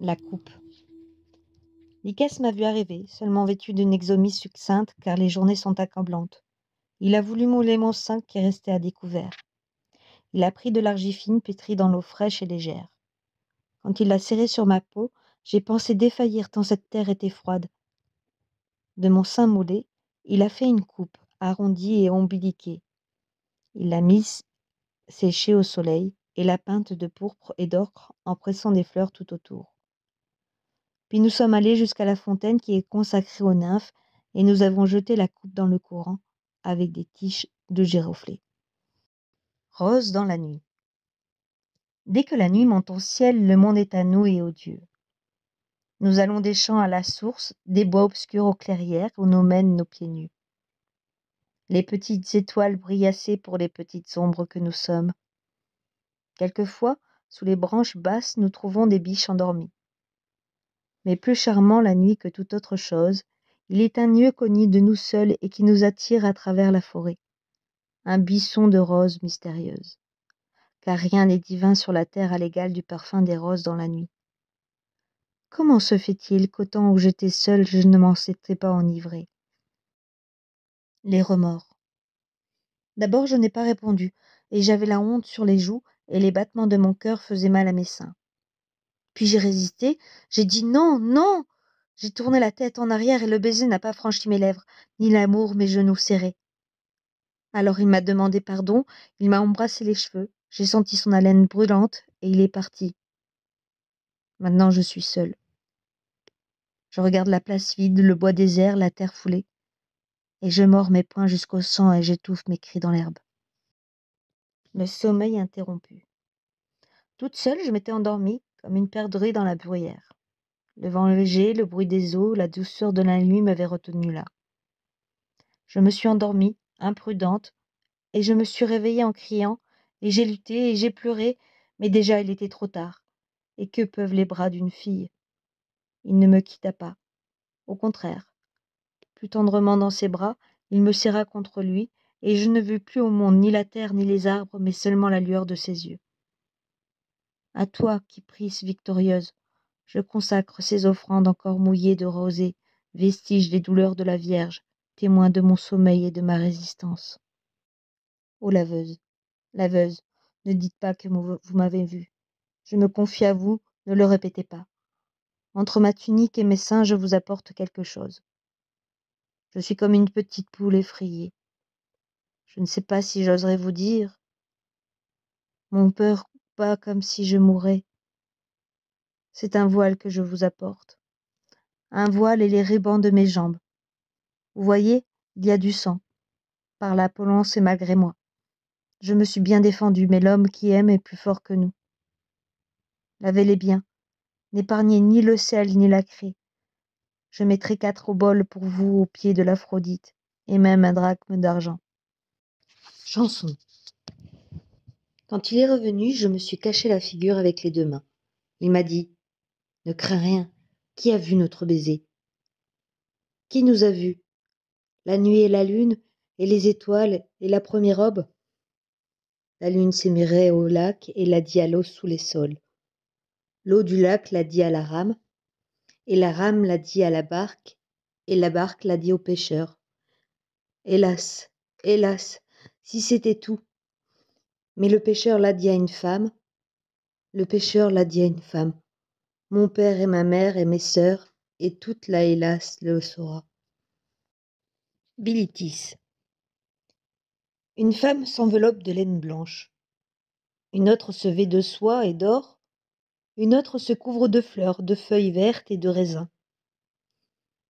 La coupe. Lycès m'a vu arriver, seulement vêtu d'une exomie succincte car les journées sont accablantes. Il a voulu mouler mon sein qui restait à découvert. Il a pris de l'argile pétrie dans l'eau fraîche et légère. Quand il l'a serré sur ma peau, j'ai pensé défaillir tant cette terre était froide. De mon sein moulé, il a fait une coupe, arrondie et ombiliquée. Il l'a mise sécher au soleil et l'a peinte de pourpre et d'ocre en pressant des fleurs tout autour. Puis nous sommes allés jusqu'à la fontaine qui est consacrée aux nymphes et nous avons jeté la coupe dans le courant avec des tiges de giroflées. Rose dans la nuit. Dès que la nuit monte au ciel, le monde est à nous et aux dieux. Nous allons des champs à la source, des bois obscurs aux clairières où nous mènent nos pieds nus. Les petites étoiles brillent assez pour les petites ombres que nous sommes. Quelquefois, sous les branches basses, nous trouvons des biches endormies. Mais plus charmant la nuit que toute autre chose, il est un lieu connu de nous seuls et qui nous attire à travers la forêt. Un buisson de roses mystérieuses. Car rien n'est divin sur la terre à l'égal du parfum des roses dans la nuit. Comment se fait-il qu'au temps où j'étais seule, je ne m'en s'étais pas enivrée? Les remords. D'abord, je n'ai pas répondu, et j'avais la honte sur les joues, et les battements de mon cœur faisaient mal à mes seins. Puis j'ai résisté, j'ai dit non, non. J'ai tourné la tête en arrière et le baiser n'a pas franchi mes lèvres, ni l'amour mes genoux serrés. Alors il m'a demandé pardon, il m'a embrassé les cheveux, j'ai senti son haleine brûlante et il est parti. Maintenant je suis seule. Je regarde la place vide, le bois désert, la terre foulée, et je mords mes poings jusqu'au sang et j'étouffe mes cris dans l'herbe. Le sommeil interrompu. Toute seule, je m'étais endormie comme une perdrix dans la bruyère. Le vent léger, le bruit des eaux, la douceur de la nuit m'avaient retenue là. Je me suis endormie, imprudente, et je me suis réveillée en criant, et j'ai lutté, et j'ai pleuré, mais déjà il était trop tard. Et que peuvent les bras d'une fille? Il ne me quitta pas. Au contraire, plus tendrement dans ses bras, il me serra contre lui, et je ne vis plus au monde ni la terre ni les arbres, mais seulement la lueur de ses yeux. À toi qui pries victorieuse, je consacre ces offrandes encore mouillées de rosée, vestiges des douleurs de la Vierge, témoins de mon sommeil et de ma résistance. Ô laveuse, ne dites pas que vous m'avez vue. Je me confie à vous, ne le répétez pas. Entre ma tunique et mes seins, je vous apporte quelque chose. Je suis comme une petite poule effrayée. Je ne sais pas si j'oserais vous dire. Mon peur bat comme si je mourais. C'est un voile que je vous apporte. Un voile et les rubans de mes jambes. Vous voyez, il y a du sang. Par l'Apollon, c'est malgré moi. Je me suis bien défendue, mais l'homme qui aime est plus fort que nous. Lavez-les bien. N'épargnez ni le sel ni la craie. Je mettrai 4 oboles pour vous au pied de l'Aphrodite, et même un drachme d'argent. Chanson. Quand il est revenu, je me suis caché la figure avec les 2 mains. Il m'a dit « Ne crains rien. Qui a vu notre baiser? Qui nous a vus? La nuit et la lune, et les étoiles, et la première aube ?» La lune s'émirait au lac et l'a dit à l'eau sous les saules. L'eau du lac l'a dit à la rame, et la rame l'a dit à la barque, et la barque l'a dit au pêcheur. Hélas, hélas, si c'était tout. Mais le pêcheur l'a dit à une femme, le pêcheur l'a dit à une femme. Mon père et ma mère et mes sœurs, et toute la hélas le saura. Bilitis. Une femme s'enveloppe de laine blanche. Une autre se vêt de soie et d'or. Une autre se couvre de fleurs, de feuilles vertes et de raisins.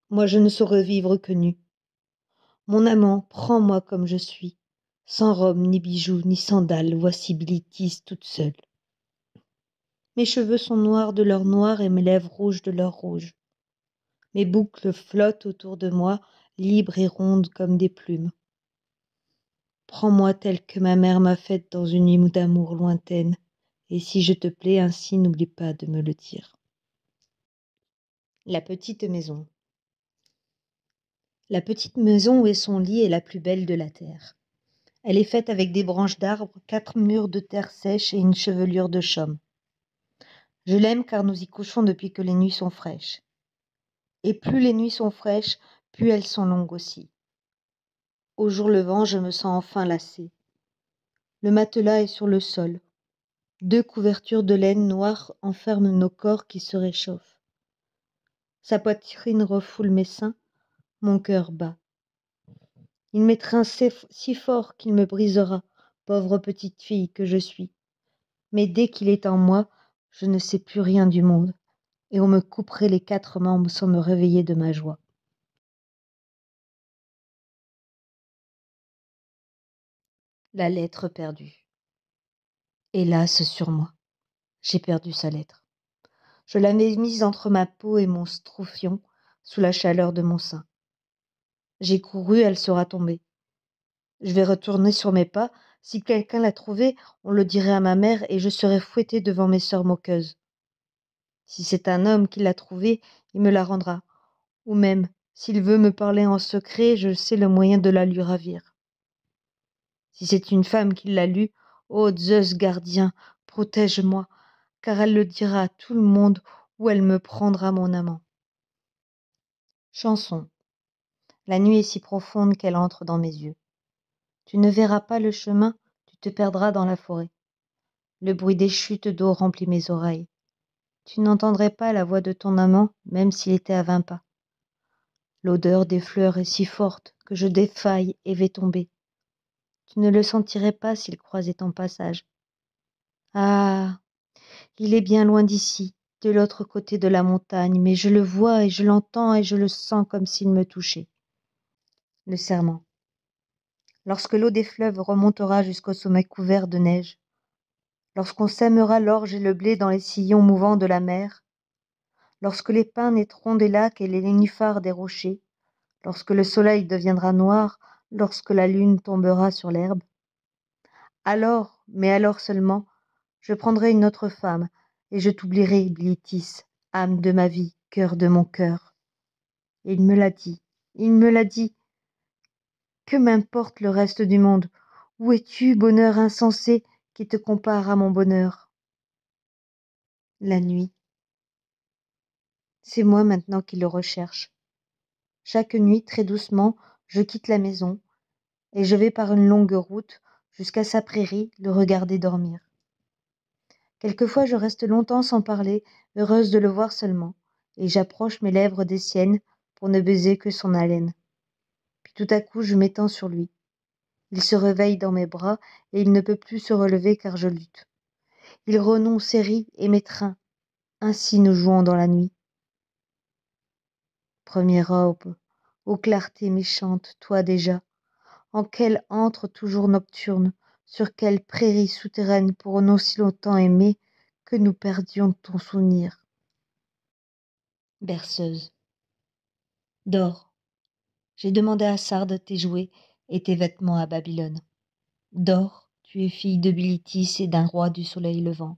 Moi je ne saurais vivre que nue. Mon amant, prends-moi comme je suis. Sans robe, ni bijoux, ni sandales, voici Bilitis toute seule. Mes cheveux sont noirs de leur noir et mes lèvres rouges de leur rouge. Mes boucles flottent autour de moi, libres et rondes comme des plumes. Prends-moi telle que ma mère m'a faite dans une nuit d'amour lointaine, et si je te plais ainsi, n'oublie pas de me le dire. La petite maison. La petite maison où est son lit est la plus belle de la terre. Elle est faite avec des branches d'arbres, 4 murs de terre sèche et une chevelure de chaume. Je l'aime car nous y couchons depuis que les nuits sont fraîches. Et plus les nuits sont fraîches, plus elles sont longues aussi. Au jour levant, je me sens enfin lassée. Le matelas est sur le sol. 2 couvertures de laine noire enferment nos corps qui se réchauffent. Sa poitrine refoule mes seins, mon cœur bat. Il m'étreint si fort qu'il me brisera, pauvre petite fille que je suis. Mais dès qu'il est en moi, je ne sais plus rien du monde, et on me couperait les 4 membres sans me réveiller de ma joie. La lettre perdue. Hélas sur moi, j'ai perdu sa lettre. Je l'avais mise entre ma peau et mon strophion, sous la chaleur de mon sein. J'ai couru, elle sera tombée. Je vais retourner sur mes pas. Si quelqu'un l'a trouvée, on le dirait à ma mère et je serai fouettée devant mes sœurs moqueuses. Si c'est un homme qui l'a trouvée, il me la rendra. Ou même, s'il veut me parler en secret, je sais le moyen de la lui ravir. Si c'est une femme qui l'a lue, ô Zeus gardien, protège-moi, car elle le dira à tout le monde ou elle me prendra mon amant. Chanson. La nuit est si profonde qu'elle entre dans mes yeux. Tu ne verras pas le chemin, tu te perdras dans la forêt. Le bruit des chutes d'eau remplit mes oreilles. Tu n'entendrais pas la voix de ton amant, même s'il était à 20 pas. L'odeur des fleurs est si forte que je défaille et vais tomber. Tu ne le sentirais pas s'il croisait ton passage. Ah, il est bien loin d'ici, de l'autre côté de la montagne, mais je le vois et je l'entends et je le sens comme s'il me touchait. Le serment. Lorsque l'eau des fleuves remontera jusqu'au sommet couvert de neige, lorsqu'on sèmera l'orge et le blé dans les sillons mouvants de la mer, lorsque les pins naîtront des lacs et les nénuphars des rochers, lorsque le soleil deviendra noir, lorsque la lune tombera sur l'herbe, alors, mais alors seulement, je prendrai une autre femme et je t'oublierai, Bilitis, âme de ma vie, cœur de mon cœur. Et il me l'a dit, il me l'a dit. Que m'importe le reste du monde? Où es-tu, bonheur insensé, qui te compare à mon bonheur? La nuit. C'est moi maintenant qui le recherche. Chaque nuit, très doucement, je quitte la maison et je vais par une longue route jusqu'à sa prairie le regarder dormir. Quelquefois je reste longtemps sans parler, heureuse de le voir seulement, et j'approche mes lèvres des siennes pour ne baiser que son haleine. Puis tout à coup je m'étends sur lui. Il se réveille dans mes bras et il ne peut plus se relever car je lutte. Il renonce et rit et m'étreint. Ainsi nous jouons dans la nuit. Première aube, ô clarté méchante, toi déjà, en quel antre toujours nocturne, sur quelle prairie souterraine pour nous si longtemps aimés, que nous perdions ton souvenir. Berceuse. Dors. J'ai demandé à Sardes tes jouets et tes vêtements à Babylone. Dors, tu es fille de Bilitis et d'un roi du soleil levant.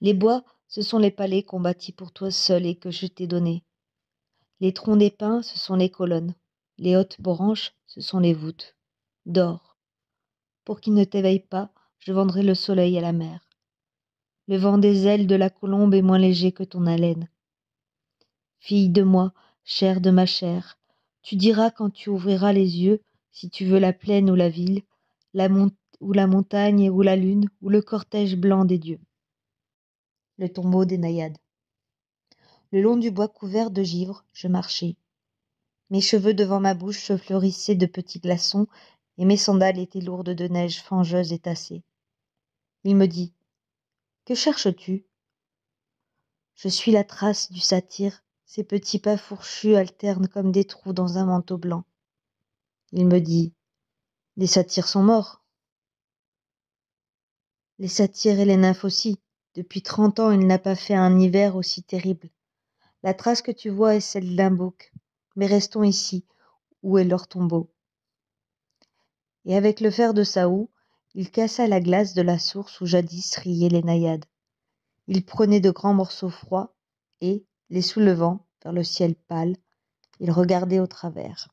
Les bois, ce sont les palais qu'on bâtit pour toi seul et que je t'ai donnés. Les troncs des pins, ce sont les colonnes. Les hautes branches, ce sont les voûtes. Dors. Pour qu'il ne t'éveille pas, je vendrai le soleil à la mer. Le vent des ailes de la colombe est moins léger que ton haleine. Fille de moi, chair de ma chair, tu diras quand tu ouvriras les yeux, si tu veux la plaine ou la ville, ou la montagne ou la lune, ou le cortège blanc des dieux. Le tombeau des naïades. Le long du bois couvert de givre, je marchais. Mes cheveux devant ma bouche se fleurissaient de petits glaçons, et mes sandales étaient lourdes de neige fangeuse et tassée. Il me dit: Que cherches-tu? Je suis la trace du satyre, ses petits pas fourchus alternent comme des trous dans un manteau blanc. Il me dit: Les satyres sont morts. Les satyres et les nymphes aussi. Depuis 30 ans, il n'a pas fait un hiver aussi terrible. La trace que tu vois est celle d'un bouc. Mais restons ici, où est leur tombeau. Et avec le fer de sa houe, il cassa la glace de la source où jadis riaient les naïades. Il prenait de grands morceaux froids et, les soulevant vers le ciel pâle, il regardait au travers.